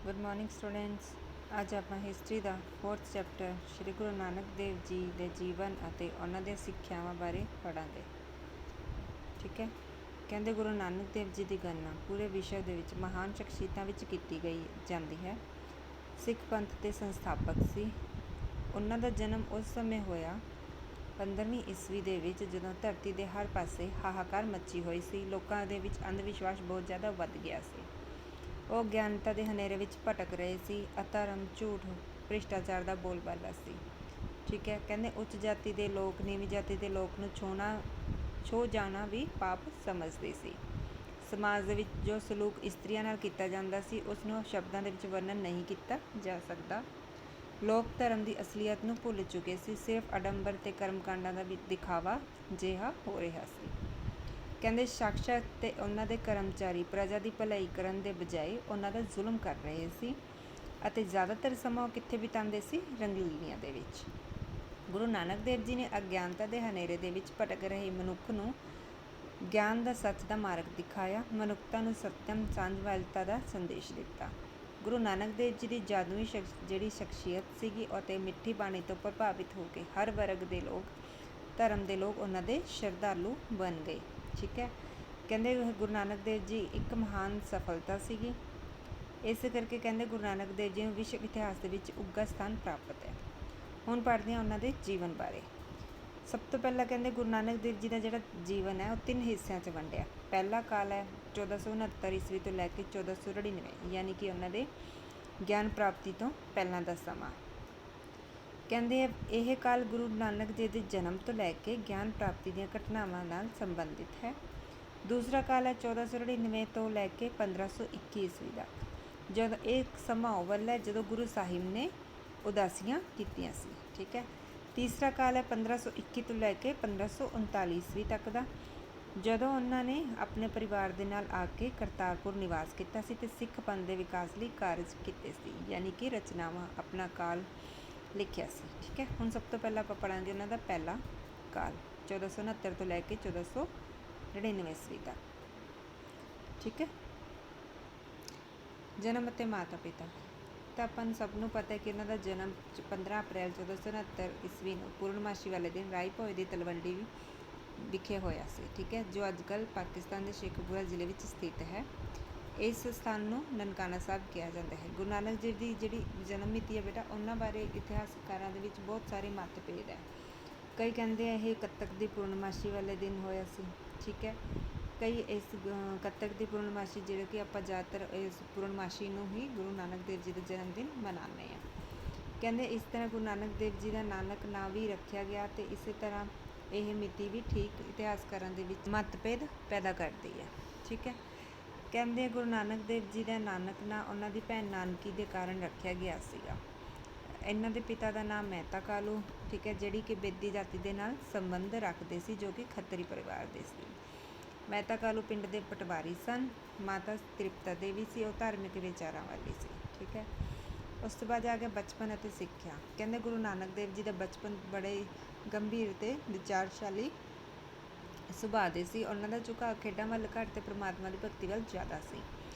Good morning students. ਅੱਜ ਆਪਾਂ history ਦਾ 4th chapter Shri Guru Nanak Dev ji ਦੇ ਜੀਵਨ ਅਤੇ ਉਹਨਾਂ ਦੀਆਂ ਸਿੱਖਿਆਵਾਂ ਬਾਰੇ ਪੜ੍ਹਾਂਗੇ। ਠੀਕ ਹੈ। ਕਹਿੰਦੇ ਗੁਰੂ ਨਾਨਕ ਦੇਵ ਜੀ ਦੀ ਗਣਨਾ ਪੂਰੇ ਵਿਸ਼ਵ ਦੇ ਵਿੱਚ ਮਹਾਨ ਸ਼ਖਸੀਅਤਾਂ ਵਿੱਚ ਕੀਤੀ ਗਈ ਜਾਂਦੀ ਹੈ। ਸਿੱਖ ਪੰਥ ਦੇ ਸੰਸਥਾਪਕ ਸੀ। ਉਹਨਾਂ ਦਾ ਜਨਮ ਉਸ ਸਮੇਂ ਹੋਇਆ 15ਵੀਂ ਈਸਵੀ ਦੇ ਵਿੱਚ, ਜਦੋਂ ਧਰਤੀ ਦੇ ਹਰ ਪਾਸੇ ਹਾਹਾਕਾਰ ਮੱਚੀ ਹੋਈ ਸੀ। ਲੋਕਾਂ ਦੇ ਵਿੱਚ ਅੰਧ ਵਿਸ਼ਵਾਸ ਬਹੁਤ ਜ਼ਿਆਦਾ ਵੱਧ ਗਿਆ ਸੀ। ਉਹ ਗਿਆਨਤਾ ਦੇ ਹਨੇਰੇ ਵਿੱਚ ਭਟਕ ਰਹੇ ਸੀ। ਅਧਰਮ, ਝੂਠ, ਭ੍ਰਿਸ਼ਟਾਚਾਰ ਦਾ ਬੋਲਬਾਲਾ ਸੀ। ਠੀਕ ਹੈ। ਕਹਿੰਦੇ ਉੱਚ ਜਾਤੀ ਦੇ ਲੋਕ ਨੀਵੀਂ ਜਾਤੀ ਦੇ ਲੋਕ ਨੂੰ ਛੋਹ ਜਾਣਾ ਵੀ ਪਾਪ ਸਮਝਦੇ ਸੀ। ਸਮਾਜ ਦੇ ਵਿੱਚ ਜੋ ਸਲੂਕ ਇਸਤਰੀਆਂ ਨਾਲ ਕੀਤਾ ਜਾਂਦਾ ਸੀ, ਉਸ ਨੂੰ ਸ਼ਬਦਾਂ ਦੇ ਵਿੱਚ ਵਰਣਨ ਨਹੀਂ ਕੀਤਾ ਜਾ ਸਕਦਾ। ਲੋਕ ਧਰਮ ਦੀ ਅਸਲੀਅਤ ਨੂੰ ਭੁੱਲ ਚੁੱਕੇ ਸੀ। ਸਿਰਫ ਅਡੰਬਰ ਅਤੇ ਕਰਮਕਾਂਡਾਂ ਦਾ ਵੀ ਦਿਖਾਵਾ ਜਿਹਾ ਹੋ ਰਿਹਾ ਸੀ। ਕਹਿੰਦੇ ਸ਼ਾਸਕ ਅਤੇ ਉਹਨਾਂ ਦੇ ਕਰਮਚਾਰੀ ਪ੍ਰਜਾ ਦੀ ਭਲਾਈ ਕਰਨ ਦੇ ਬਜਾਏ ਉਹਨਾਂ ਦਾ ਜ਼ੁਲਮ ਕਰ ਰਹੇ ਸੀ, ਅਤੇ ਜ਼ਿਆਦਾਤਰ ਸਮਾਂ ਉਹ ਕਿੱਥੇ ਬਿਤਾਉਂਦੇ ਸੀ? ਰੰਗਲੀਆਂ ਦੇ ਵਿੱਚ। ਗੁਰੂ ਨਾਨਕ ਦੇਵ ਜੀ ਨੇ ਅਗਿਆਨਤਾ ਦੇ ਹਨੇਰੇ ਦੇ ਵਿੱਚ ਭਟਕ ਰਹੇ ਮਨੁੱਖ ਨੂੰ ਗਿਆਨ ਦਾ ਸੱਚ ਦਾ ਮਾਰਗ ਦਿਖਾਇਆ। ਮਨੁੱਖਤਾ ਨੂੰ ਸਤਿਅਮ, ਸਾਂਝਵਾਲਤਾ ਦਾ ਸੰਦੇਸ਼ ਦਿੱਤਾ। ਗੁਰੂ ਨਾਨਕ ਦੇਵ ਜੀ ਦੀ ਜਾਦੂਈ ਜਿਹੜੀ ਸ਼ਖਸੀਅਤ ਸੀਗੀ, ਅਤੇ ਮਿੱਠੀ ਬਾਣੀ ਤੋਂ ਪ੍ਰਭਾਵਿਤ ਹੋ ਕੇ ਹਰ ਵਰਗ ਦੇ ਲੋਕ, ਧਰਮ ਦੇ ਲੋਕ ਉਹਨਾਂ ਦੇ ਸ਼ਰਧਾਲੂ ਬਣ ਗਏ। ਠੀਕ ਹੈ। ਕਹਿੰਦੇ ਗੁਰੂ ਨਾਨਕ ਦੇਵ ਜੀ ਇੱਕ ਮਹਾਨ ਸਫਲਤਾ ਸੀਗੀ। ਇਸ ਕਰਕੇ ਕਹਿੰਦੇ ਗੁਰੂ ਨਾਨਕ ਦੇਵ ਜੀ ਨੂੰ ਵਿਸ਼ਵ ਇਤਿਹਾਸ ਦੇ ਵਿੱਚ ਉੱਘਾ ਸਥਾਨ ਪ੍ਰਾਪਤ ਹੈ। ਹੁਣ ਪੜ੍ਹਦੇ ਹਾਂ ਉਹਨਾਂ ਦੇ ਜੀਵਨ ਬਾਰੇ। ਸਭ ਤੋਂ ਪਹਿਲਾਂ ਕਹਿੰਦੇ ਗੁਰੂ ਨਾਨਕ ਦੇਵ ਜੀ ਦਾ ਜਿਹੜਾ ਜੀਵਨ ਹੈ ਉਹ 3 ਹਿੱਸਿਆਂ 'ਚ ਵੰਡਿਆ। ਪਹਿਲਾ ਕਾਲ ਹੈ 1469 ਈਸਵੀ ਤੋਂ ਲੈ ਕੇ 1499, ਯਾਨੀ ਕਿ ਉਹਨਾਂ ਦੇ ਗਿਆਨ ਪ੍ਰਾਪਤੀ ਤੋਂ ਪਹਿਲਾਂ ਦਾ ਸਮਾਂ। ਕਹਿੰਦੇ ਇਹ ਕਾਲ ਗੁਰੂ ਨਾਨਕ ਦੇਵ ਦੇ ਜਨਮ ਤੋਂ ਲੈ ਕੇ ਗਿਆਨ ਪ੍ਰਾਪਤੀ ਦੀਆਂ ਘਟਨਾਵਾਂ ਨਾਲ ਸੰਬੰਧਿਤ ਹੈ। ਦੂਸਰਾ ਕਾਲ ਹੈ 1499 ਤੋਂ ਲੈ ਕੇ 1521 ਈਸਵੀ ਤੱਕ, ਜਦੋਂ ਇਹ ਸਮਾਂ ਉਹ ਵੇਲਾ ਹੈ ਜਦੋਂ ਗੁਰੂ ਸਾਹਿਬ ਨੇ ਉਦਾਸੀਆਂ ਕੀਤੀਆਂ ਸੀ। ਠੀਕ ਹੈ। ਤੀਸਰਾ ਕਾਲ ਹੈ 1521 ਤੋਂ ਲੈ ਕੇ 1539 ਈਸਵੀ ਤੱਕ ਦਾ, ਜਦੋਂ ਉਹਨਾਂ ਨੇ ਆਪਣੇ ਪਰਿਵਾਰ ਦੇ ਨਾਲ ਆ ਕੇ ਕਰਤਾਰਪੁਰ ਨਿਵਾਸ ਕੀਤਾ ਸੀ ਅਤੇ ਸਿੱਖ ਪੰਥ ਦੇ ਵਿਕਾਸ ਲਈ ਕਾਰਜ ਕੀਤੇ ਸੀ, ਯਾਨੀ ਕਿ ਰਚਨਾਵਾਂ, ਆਪਣਾ ਕਾਲ ਲਿਖਿਆ ਸੀ। ਠੀਕ ਹੈ। ਹੁਣ ਸਭ ਤੋਂ ਪਹਿਲਾਂ ਆਪਾਂ ਪੜ੍ਹਾਂਗੇ ਉਹਨਾਂ ਦਾ ਪਹਿਲਾ ਕਾਲ 1469 ਤੋਂ ਲੈ ਕੇ 1499 ਈਸਵੀ ਤੱਕ। ਠੀਕ ਹੈ। ਜਨਮ ਅਤੇ ਮਾਤਾ ਪਿਤਾ ਤਾਂ ਆਪਾਂ ਨੂੰ ਸਭ ਨੂੰ ਪਤਾ ਹੈ ਕਿ ਉਹਨਾਂ ਦਾ ਜਨਮ 15 ਅਪ੍ਰੈਲ 1469 ਈਸਵੀ ਨੂੰ ਪੂਰਨਮਾਸ਼ੀ ਵਾਲੇ ਦਿਨ ਰਾਏਭੋਏ ਦੀ ਤਲਵੰਡੀ ਵਿਖੇ ਹੋਇਆ ਸੀ। ਠੀਕ ਹੈ। ਜੋ ਅੱਜ ਕੱਲ੍ਹ ਪਾਕਿਸਤਾਨ ਦੇ ਸ਼ੇਖੂਪੁਰਾ ਜ਼ਿਲ੍ਹੇ ਵਿੱਚ ਸਥਿਤ ਹੈ। ਇਸ ਸਥਾਨ ਨੂੰ ਨਨਕਾਣਾ ਸਾਹਿਬ ਕਿਹਾ ਜਾਂਦਾ ਹੈ। ਗੁਰੂ ਨਾਨਕ ਦੇਵ ਦੀ ਜਿਹੜੀ ਜਨਮ ਮਿਤੀ ਹੈ ਬੇਟਾ, ਉਹਨਾਂ ਬਾਰੇ ਇਤਿਹਾਸਕਾਰਾਂ ਦੇ ਵਿੱਚ ਬਹੁਤ ਸਾਰੇ ਮਤਭੇਦ ਹੈ। ਕਈ ਕਹਿੰਦੇ ਆ ਇਹ ਕੱਤਕ ਦੀ ਪੂਰਨਮਾਸ਼ੀ ਵਾਲੇ ਦਿਨ ਹੋਇਆ ਸੀ। ਠੀਕ ਹੈ। ਕਈ ਇਸ ਕੱਤਕ ਦੀ ਪੂਰਨਮਾਸ਼ੀ, ਜਿਹੜੇ ਕਿ ਆਪਾਂ ਜ਼ਿਆਦਾਤਰ ਇਸ ਪੂਰਨਮਾਸ਼ੀ ਨੂੰ ਹੀ ਗੁਰੂ ਨਾਨਕ ਦੇਵ ਜੀ ਦਾ ਜਨਮ ਦਿਨ ਮਨਾਉਂਦੇ ਹਾਂ। ਕਹਿੰਦੇ ਇਸ ਤਰ੍ਹਾਂ ਗੁਰੂ ਨਾਨਕ ਦੇਵ ਜੀ ਦਾ ਨਾਨਕ ਨਾਂ ਵੀ ਰੱਖਿਆ ਗਿਆ, ਅਤੇ ਇਸੇ ਤਰ੍ਹਾਂ ਇਹ ਮਿਤੀ ਵੀ ਠੀਕ ਇਤਿਹਾਸਕਾਰਾਂ ਦੇ ਵਿੱਚ ਮਤਭੇਦ ਪੈਦਾ ਕਰਦੀ ਹੈ। ਠੀਕ ਹੈ। ਕਹਿੰਦੇ ਗੁਰੂ ਨਾਨਕ ਦੇਵ ਜੀ ਦਾ ਨਾਨਕ ਨਾਂ ਉਹਨਾਂ ਦੀ ਭੈਣ ਨਾਨਕੀ ਦੇ ਕਾਰਨ ਰੱਖਿਆ ਗਿਆ ਸੀਗਾ। ਇਹਨਾਂ ਦੇ ਪਿਤਾ ਦਾ ਨਾਮ ਮਹਿਤਾ ਕਾਲੂ, ਠੀਕ ਹੈ, ਜਿਹੜੀ ਕਿ ਬੇਦੀ ਜਾਤੀ ਦੇ ਨਾਲ ਸੰਬੰਧ ਰੱਖਦੇ ਸੀ, ਜੋ ਕਿ ਖੱਤਰੀ ਪਰਿਵਾਰ ਦੇ ਸੀ। ਮਹਿਤਾ ਕਾਲੂ ਪਿੰਡ ਦੇ ਪਟਵਾਰੀ ਸਨ। ਮਾਤਾ ਤ੍ਰਿਪਤਾ ਦੇਵੀ ਸੀ, ਉਹ ਧਾਰਮਿਕ ਵਿਚਾਰਾਂ ਵਾਲੀ ਸੀ। ਠੀਕ ਹੈ। ਉਸ ਤੋਂ ਬਾਅਦ ਆ ਗਿਆ ਬਚਪਨ ਅਤੇ ਸਿੱਖਿਆ। ਕਹਿੰਦੇ ਗੁਰੂ ਨਾਨਕ ਦੇਵ ਜੀ ਦਾ ਬਚਪਨ ਬੜੇ ਗੰਭੀਰ ਅਤੇ ਵਿਚਾਰਸ਼ਾਲੀ ਸੁਭਾਅ ਦੇ ਸੀ। ਉਹਨਾਂ ਦਾ ਝੁਕਾਅ ਖੇਡਾਂ ਵੱਲ ਘੱਟ ਅਤੇ ਪਰਮਾਤਮਾ ਦੀ ਭਗਤੀ ਵੱਲ ਜ਼ਿਆਦਾ ਸੀ।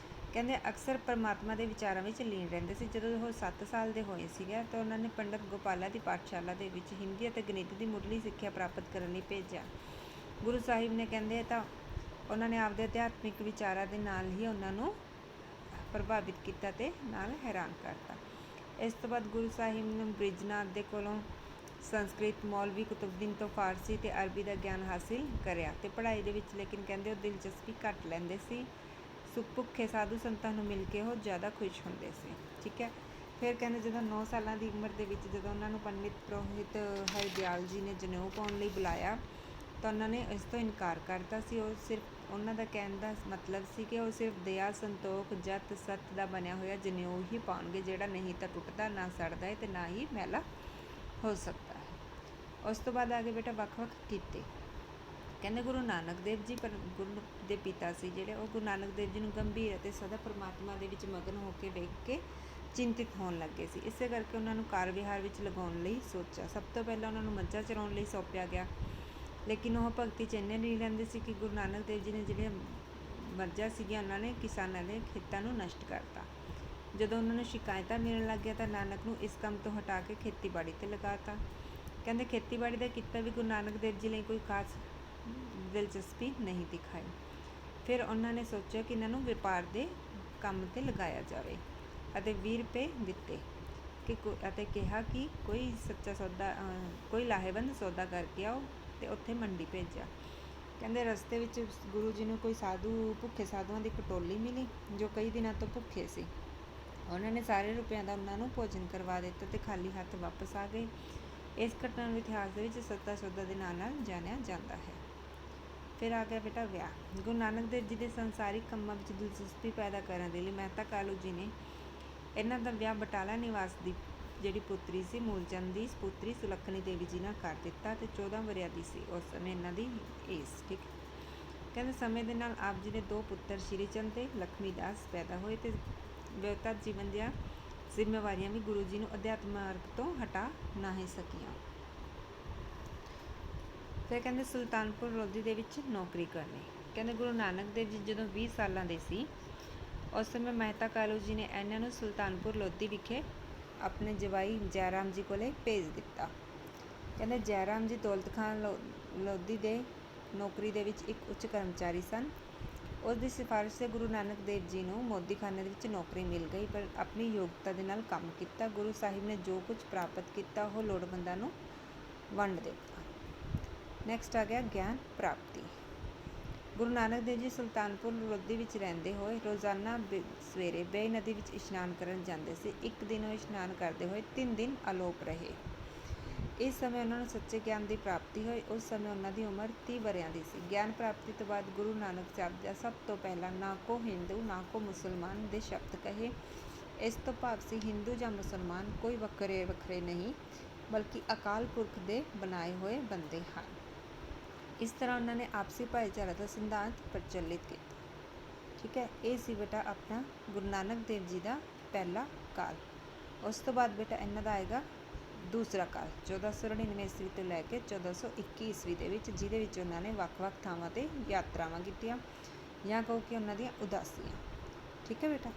ਕਹਿੰਦੇ ਅਕਸਰ ਪਰਮਾਤਮਾ ਦੇ ਵਿਚਾਰਾਂ ਵਿੱਚ ਲੀਨ ਰਹਿੰਦੇ ਸੀ। ਜਦੋਂ ਉਹ 7 ਸਾਲ ਦੇ ਹੋਏ ਸੀਗੇ ਤਾਂ ਉਹਨਾਂ ਨੇ ਪੰਡਤ ਗੋਪਾਲਾ ਦੀ ਪਾਠਸ਼ਾਲਾ ਦੇ ਵਿੱਚ ਹਿੰਦੀ ਅਤੇ ਗਣਿਤ ਦੀ ਮੁੱਢਲੀ ਸਿੱਖਿਆ ਪ੍ਰਾਪਤ ਕਰਨ ਲਈ ਭੇਜਿਆ। ਗੁਰੂ ਸਾਹਿਬ ਨੇ ਕਹਿੰਦੇ ਤਾਂ ਉਹਨਾਂ ਨੇ ਆਪਦੇ ਅਧਿਆਤਮਿਕ ਵਿਚਾਰਾਂ ਦੇ ਨਾਲ ਹੀ ਉਹਨਾਂ ਨੂੰ ਪ੍ਰਭਾਵਿਤ ਕੀਤਾ ਅਤੇ ਨਾਲ ਹੈਰਾਨ ਕਰਤਾ। ਇਸ ਤੋਂ ਬਾਅਦ ਗੁਰੂ ਸਾਹਿਬ ਨੇ ਬ੍ਰਿਜਨਾਥ ਦੇ ਕੋਲੋਂ ਸੰਸਕ੍ਰਿਤ, ਮੌਲਵੀ ਕੁਤੁਬਦੀਨ ਤੋਂ ਫਾਰਸੀ ਅਤੇ ਅਰਬੀ ਦਾ ਗਿਆਨ ਹਾਸਿਲ ਕਰਿਆ, ਅਤੇ ਪੜ੍ਹਾਈ ਦੇ ਵਿੱਚ ਲੇਕਿਨ ਕਹਿੰਦੇ ਉਹ ਦਿਲਚਸਪੀ ਘੱਟ ਲੈਂਦੇ ਸੀ। ਭੁੱਖੇ ਸਾਧੂ ਸੰਤਾਂ ਨੂੰ ਮਿਲ ਕੇ ਉਹ ਜ਼ਿਆਦਾ ਖੁਸ਼ ਹੁੰਦੇ ਸੀ। ਠੀਕ ਹੈ। ਫਿਰ ਕਹਿੰਦੇ ਜਦੋਂ 9 ਸਾਲਾਂ ਦੀ ਉਮਰ ਦੇ ਵਿੱਚ ਜਦੋਂ ਉਹਨਾਂ ਨੂੰ ਪੰਡਿਤ ਪੁਰੋਹਿਤ ਹਰਦਿਆਲ ਜੀ ਨੇ ਜਨੇਊ ਪਾਉਣ ਲਈ ਬੁਲਾਇਆ, ਤਾਂ ਉਹਨਾਂ ਨੇ ਇਸ ਤੋਂ ਇਨਕਾਰ ਕਰਤਾ ਸੀ। ਉਹ ਸਿਰਫ ਉਹਨਾਂ ਦਾ ਕਹਿਣ ਦਾ ਮਤਲਬ ਸੀ ਕਿ ਉਹ ਸਿਰਫ ਦਇਆ, ਸੰਤੋਖ, ਜਤ, ਸਤ ਦਾ ਬਣਿਆ ਹੋਇਆ ਜਨੇਊ ਹੀ ਪਾਉਣਗੇ, ਜਿਹੜਾ ਨਹੀਂ ਤਾਂ ਟੁੱਟਦਾ, ਨਾ ਸੜਦਾ ਹੈ, ਅਤੇ ਨਾ ਹੀ ਮੈਲਾ ਹੋ ਸਕਦਾ ਹੈ। ਉਸ ਤੋਂ ਬਾਅਦ ਆ ਗਏ ਬੇਟਾ ਵੱਖ-ਵੱਖ ਕੀਤੇ। ਕਹਿੰਦੇ ਗੁਰੂ ਨਾਨਕ ਦੇਵ ਜੀ ਗੁਰੂ ਦੇ ਪਿਤਾ ਸੀ ਜਿਹੜੇ, ਉਹ ਗੁਰੂ ਨਾਨਕ ਦੇਵ ਜੀ ਨੂੰ ਗੰਭੀਰ ਅਤੇ ਸਦਾ ਪਰਮਾਤਮਾ ਦੇ ਵਿੱਚ ਮਗਨ ਹੋ ਕੇ ਵੇਖ ਕੇ ਚਿੰਤਿਤ ਹੋਣ ਲੱਗੇ ਸੀ। ਇਸੇ ਕਰਕੇ ਉਹਨਾਂ ਨੂੰ ਕਾਰ ਵਿਹਾਰ ਵਿੱਚ ਲਗਾਉਣ ਲਈ ਸੋਚਿਆ। ਸਭ ਤੋਂ ਪਹਿਲਾਂ ਉਹਨਾਂ ਨੂੰ ਮੱਝਾਂ ਚਰਾਉਣ ਲਈ ਸੌਂਪਿਆ ਗਿਆ, ਲੇਕਿਨ ਉਹ ਭਗਤੀ 'ਚ ਇੰਨੇ ਨਹੀਂ ਰਹਿੰਦੇ ਸੀ ਕਿ ਗੁਰੂ ਨਾਨਕ ਦੇਵ ਜੀ ਨੇ ਜਿਹੜੀਆਂ ਮੱਝਾਂ ਸੀਗੀਆਂ ਉਹਨਾਂ ਨੇ ਕਿਸਾਨਾਂ ਦੇ ਖੇਤਾਂ ਨੂੰ ਨਸ਼ਟ ਕਰਤਾ। ਜਦੋਂ ਉਹਨਾਂ ਨੂੰ ਸ਼ਿਕਾਇਤਾਂ ਮਿਲਣ ਲੱਗ ਗਿਆ ਤਾਂ ਨਾਨਕ ਨੂੰ ਇਸ ਕੰਮ ਤੋਂ ਹਟਾ ਕੇ ਖੇਤੀਬਾੜੀ 'ਤੇ ਲਗਾਤਾ। ਕਹਿੰਦੇ ਖੇਤੀਬਾੜੀ ਦਾ ਕਿੱਤਾ ਵੀ ਗੁਰੂ ਨਾਨਕ ਦੇਵ ਜੀ ਲਈ ਕੋਈ ਖਾਸ ਦਿਲਚਸਪੀ ਨਹੀਂ ਦਿਖਾਈ। ਫਿਰ ਉਹਨਾਂ ਨੇ ਸੋਚਿਆ ਕਿ ਇਹਨਾਂ ਨੂੰ ਵਪਾਰ ਦੇ ਕੰਮ 'ਤੇ ਲਗਾਇਆ ਜਾਵੇ ਅਤੇ 20 ਰੁਪਏ ਦਿੱਤੇ ਅਤੇ ਕਿਹਾ ਕਿ ਕੋਈ ਲਾਹੇਵੰਦ ਸੌਦਾ ਕਰਕੇ ਆਓ ਅਤੇ ਉੱਥੇ ਮੰਡੀ ਭੇਜਿਆ। ਕਹਿੰਦੇ ਰਸਤੇ ਵਿੱਚ ਗੁਰੂ ਜੀ ਨੂੰ ਕੋਈ ਭੁੱਖੇ ਸਾਧੂਆਂ ਦੀ ਇੱਕ ਟੋਲੀ ਮਿਲੀ ਜੋ ਕਈ ਦਿਨਾਂ ਤੋਂ ਭੁੱਖੇ ਸੀ। ਉਹਨਾਂ ਨੇ ਸਾਰੇ ਰੁਪਇਆਂ ਦਾ ਉਹਨਾਂ ਨੂੰ ਭੋਜਨ ਕਰਵਾ ਦਿੱਤਾ ਅਤੇ ਖਾਲੀ ਹੱਥ ਵਾਪਸ ਆ ਗਏ। ਇਸ ਘਟਨਾ ਨੂੰ ਇਤਿਹਾਸ ਦੇ ਵਿੱਚ ਸੱਤਾ ਸੌਦਾ ਦੇ ਨਾਂ ਨਾਲ ਜਾਣਿਆ ਜਾਂਦਾ ਹੈ। ਫਿਰ ਆ ਗਿਆ ਬੇਟਾ ਵਿਆਹ। ਗੁਰੂ ਨਾਨਕ ਦੇਵ ਜੀ ਦੇ ਸੰਸਾਰਿਕ ਕੰਮਾਂ ਵਿੱਚ ਦਿਲਚਸਪੀ ਪੈਦਾ ਕਰਨ ਦੇ ਲਈ ਮਹਿਤਾ ਕਾਲੂ ਜੀ ਨੇ ਇਹਨਾਂ ਦਾ ਵਿਆਹ ਬਟਾਲਾ ਨਿਵਾਸ ਦੀ ਜਿਹੜੀ ਪੁੱਤਰੀ ਸੀ ਮੂਲਚੰਦ ਦੀ ਸਪੁੱਤਰੀ ਸੁਲੱਖਣੀ ਦੇਵੀ ਜੀ ਨਾਲ ਕਰ ਦਿੱਤਾ ਅਤੇ 14 ਵਰ੍ਹਿਆਂ ਦੀ ਸੀ ਉਸ ਸਮੇਂ ਇਹਨਾਂ ਦੀ ਏਜ। ਠੀਕ, ਕਹਿੰਦੇ ਸਮੇਂ ਦੇ ਨਾਲ ਆਪ ਜੀ ਦੇ 2 ਪੁੱਤਰ ਸ਼੍ਰੀ ਚੰਦ ਅਤੇ ਲక్ష్ਮੀ ਦਾਸ ਪੈਦਾ ਹੋਏ ਅਤੇ ਵਿਅਕਤੀਗਤ ਜੀਵਨ ਦੀਆਂ ਜ਼ਿੰਮੇਵਾਰੀਆਂ ਵੀ ਗੁਰੂ ਜੀ ਨੂੰ ਅਧਿਆਤਮ ਮਾਰਗ ਤੋਂ ਹਟਾ ਨਾ ਹੀ ਸਕੀਆਂ। ਫਿਰ ਕਹਿੰਦੇ ਸੁਲਤਾਨਪੁਰ ਲੋਧੀ ਦੇ ਵਿੱਚ ਨੌਕਰੀ ਕਰਨੀ। ਕਹਿੰਦੇ ਗੁਰੂ ਨਾਨਕ ਦੇਵ ਜੀ ਜਦੋਂ 20 ਸਾਲਾਂ ਦੇ ਸੀ ਉਸ ਸਮੇਂ ਮਹਿਤਾ ਕਾਲੂ ਜੀ ਨੇ ਇਹਨਾਂ ਨੂੰ ਸੁਲਤਾਨਪੁਰ ਲੋਧੀ ਵਿਖੇ ਆਪਣੇ ਜਵਾਈ ਜੈ ਰਾਮ ਜੀ ਕੋਲੇ ਭੇਜ ਦਿੱਤਾ। ਕਹਿੰਦੇ ਜੈ ਰਾਮ ਜੀ ਦੌਲਤ ਖਾਨ ਲੋਧੀ ਦੇ ਨੌਕਰੀ ਦੇ ਵਿੱਚ ਇੱਕ ਉੱਚ ਕਰਮਚਾਰੀ ਸਨ। ਉਸ ਦੀ ਸਿਫਾਰਿਸ਼ 'ਤੇ ਗੁਰੂ ਨਾਨਕ ਦੇਵ ਜੀ ਨੂੰ ਮੋਦੀਖਾਨੇ ਦੇ ਵਿੱਚ ਨੌਕਰੀ ਮਿਲ ਗਈ, ਪਰ ਆਪਣੀ ਯੋਗਤਾ ਦੇ ਨਾਲ ਕੰਮ ਕੀਤਾ। ਗੁਰੂ ਸਾਹਿਬ ਨੇ ਜੋ ਕੁਝ ਪ੍ਰਾਪਤ ਕੀਤਾ ਉਹ ਲੋੜਵੰਦਾਂ ਨੂੰ ਵੰਡ ਦਿੱਤਾ। ਨੈਕਸਟ ਆ ਗਿਆ ਗਿਆਨ ਪ੍ਰਾਪਤੀ। ਗੁਰੂ ਨਾਨਕ ਦੇਵ ਜੀ ਸੁਲਤਾਨਪੁਰ ਲੋਧੀ ਵਿੱਚ ਰਹਿੰਦੇ ਹੋਏ ਰੋਜ਼ਾਨਾ ਸਵੇਰੇ ਬੇਈ ਨਦੀ ਵਿੱਚ ਇਸ਼ਨਾਨ ਕਰਨ ਜਾਂਦੇ ਸੀ। ਇੱਕ ਦਿਨ ਉਹ ਇਸ਼ਨਾਨ ਕਰਦੇ ਹੋਏ 3 ਦਿਨ ਅਲੋਪ ਰਹੇ। ਇਸ ਸਮੇਂ ਉਹਨਾਂ ਨੂੰ ਸੱਚੇ ਗਿਆਨ ਦੀ ਪ੍ਰਾਪਤੀ ਹੋਈ। ਉਸ ਸਮੇਂ ਉਹਨਾਂ ਦੀ ਉਮਰ 30 ਵਰ੍ਹਿਆਂ ਦੀ ਸੀ। ਗਿਆਨ ਪ੍ਰਾਪਤੀ ਤੋਂ ਬਾਅਦ ਗੁਰੂ ਨਾਨਕ ਸਾਹਿਬ ਜੀ ਸਭ ਤੋਂ ਪਹਿਲਾਂ ਨਾ ਕੋ ਹਿੰਦੂ ਨਾ ਕੋ ਮੁਸਲਮਾਨ ਦੇ ਸ਼ਬਦ ਕਹੇ। ਇਸ ਤੋਂ ਭਾਵ ਸੀ ਹਿੰਦੂ ਜਾਂ ਮੁਸਲਮਾਨ ਕੋਈ ਵੱਖਰੇ ਨਹੀਂ, ਬਲਕਿ ਅਕਾਲ ਪੁਰਖ ਦੇ ਬਣਾਏ ਹੋਏ ਬੰਦੇ ਹਨ। ਇਸ ਤਰ੍ਹਾਂ ਉਹਨਾਂ ਨੇ ਆਪਸੀ ਭਾਈਚਾਰੇ ਦਾ ਸਿਧਾਂਤ ਪ੍ਰਚਲਿਤ ਕੀਤਾ। ਠੀਕ ਹੈ, ਇਹ ਸੀ ਬੇਟਾ ਆਪਣਾ ਗੁਰੂ ਨਾਨਕ ਦੇਵ ਜੀ ਦਾ ਪਹਿਲਾ ਕਾਲ। ਉਸ ਤੋਂ ਬਾਅਦ ਬੇਟਾ ਇਹਨਾਂ ਦਾ ਆਏਗਾ ਦੂਸਰਾ ਕਾਲ 1499 ਈਸਵੀ ਤੋਂ ਲੈ ਕੇ 1421 ਈਸਵੀ ਦੇ ਵਿੱਚ, ਜਿਹਦੇ ਵਿੱਚ ਉਹਨਾਂ ਨੇ ਵੱਖ-ਵੱਖ ਥਾਵਾਂ 'ਤੇ ਯਾਤਰਾਵਾਂ ਕੀਤੀਆਂ ਜਾਂ ਕਹੋ ਕਿ ਉਹਨਾਂ ਦੀਆਂ ਉਦਾਸੀਆਂ। ਠੀਕ ਹੈ ਬੇਟਾ।